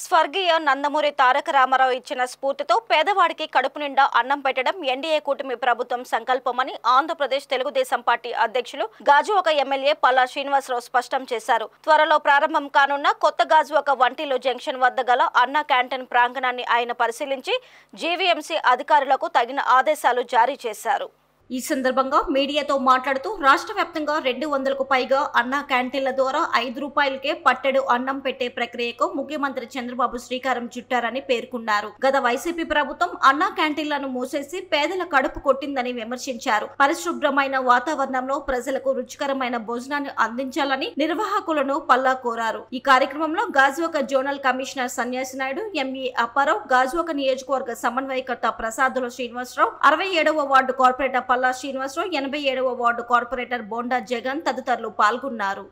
స్వర్గీయ నందమూరి తారక రామారావు ఇచ్చిన స్ఫూర్తితో పేదవాడికి కడుపు నిండా అన్నం పెట్టడం ఎన్డీఏ కూటమి ప్రభుత్వం సంకల్పమని ఆంధ్రప్రదేశ్ తెలుగుదేశం పార్టీ అధ్యక్షులు గాజువాక ఎమ్మెల్యే పల్లా శ్రీనివాసరావు స్పష్టం చేశారు. త్వరలో ప్రారంభం కానున్న కొత్త గాజువాక వంటిలో జంక్షన్ వద్ద గల అన్న క్యాంటీన్ ప్రాంగణాన్ని ఆయన పరిశీలించి జీవీఎంసీ అధికారులకు తగిన ఆదేశాలు జారీ చేశారు. ఈ సందర్భంగా మీడియాతో మాట్లాడుతూ రాష్ట్ర వ్యాప్తంగా 200కు పైగా అన్న క్యాంటీన్ల ద్వారా 5 రూపాయలకే పట్టెడు అన్నం పెట్టే ప్రక్రియకు ముఖ్యమంత్రి చంద్రబాబు శ్రీకారం చుట్టారని పేర్కొన్నారు. గత వైసీపీ ప్రభుత్వం అన్న క్యాంటీన్లను మూసేసి పేదల కడుపు కొట్టిందని విమర్శించారు. పరిశుభ్రమైన వాతావరణంలో ప్రజలకు రుచికరమైన భోజనాన్ని అందించాలని నిర్వాహకులను పల్లా కోరారు. ఈ కార్యక్రమంలో గాజువాక జోనల్ కమిషనర్ సన్యాసి నాయుడు, ఎంఈ అప్పారావు, గాజువాక నియోజకవర్గ సమన్వయకర్త ప్రసాదుల శ్రీనివాసరావు, 67వ వార్డు కార్పొరేటర్ పల్లా శ్రీనివాసరావు, 87వ వార్డు కార్పొరేటర్ బోండా జగన్ తదితరులు పాల్గొన్నారు.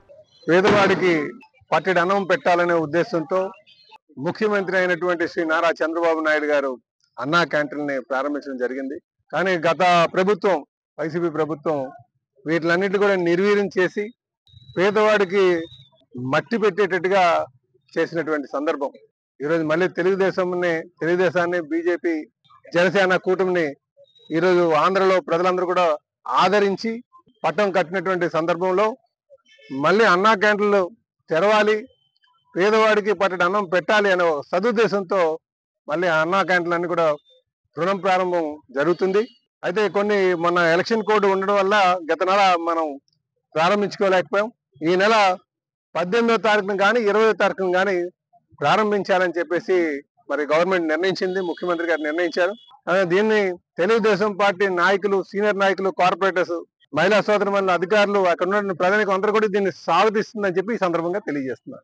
పేదవాడికి పట్టెడు అన్నం పెట్టాలనే ఉద్దేశంతో ముఖ్యమంత్రి అయినటువంటి శ్రీ నారా చంద్రబాబు నాయుడు గారు అన్నా క్యాంటీన్ ని ప్రారంభించడం జరిగింది. కానీ గత ప్రభుత్వం, వైసీపీ ప్రభుత్వం వీటిలన్నిటి కూడా నిర్వీర్యం చేసి పేదవాడికి మట్టి పెట్టేటట్టుగా చేసినటువంటి సందర్భం. ఈరోజు మళ్ళీ తెలుగుదేశాన్ని బీజేపీ జనసేన కూటమిని ఈరోజు ఆంధ్రలో ప్రజలందరూ కూడా ఆదరించి పట్టం కట్టినటువంటి సందర్భంలో మళ్ళీ అన్నా క్యాంటీన్లు తెరవాలి, పేదవాడికి పట్టెడు అన్నం పెట్టాలి అనే సదుద్దేశంతో మళ్ళీ అన్నా క్యాంటీన్లు అన్ని కూడా రుణం ప్రారంభం జరుగుతుంది. అయితే మొన్న ఎలక్షన్ కోడ్ ఉండడం వల్ల గత నెల మనం ప్రారంభించుకోలేకపోయాం. ఈ నెల 18వ తారీఖున కానీ 20వ తారీఖున కానీ ప్రారంభించాలని చెప్పేసి మరి గవర్నమెంట్ నిర్ణయించింది, ముఖ్యమంత్రి గారు నిర్ణయించారు. దీన్ని తెలుగుదేశం పార్టీ నాయకులు, సీనియర్ నాయకులు, కార్పొరేటర్స్, మహిళా సోదరుమణుల అధికారులు, అక్కడ ఉన్న ప్రజలకు అందరూ కూడా దీన్ని స్వాగతిస్తుందని చెప్పి ఈ సందర్భంగా తెలియజేస్తున్నారు.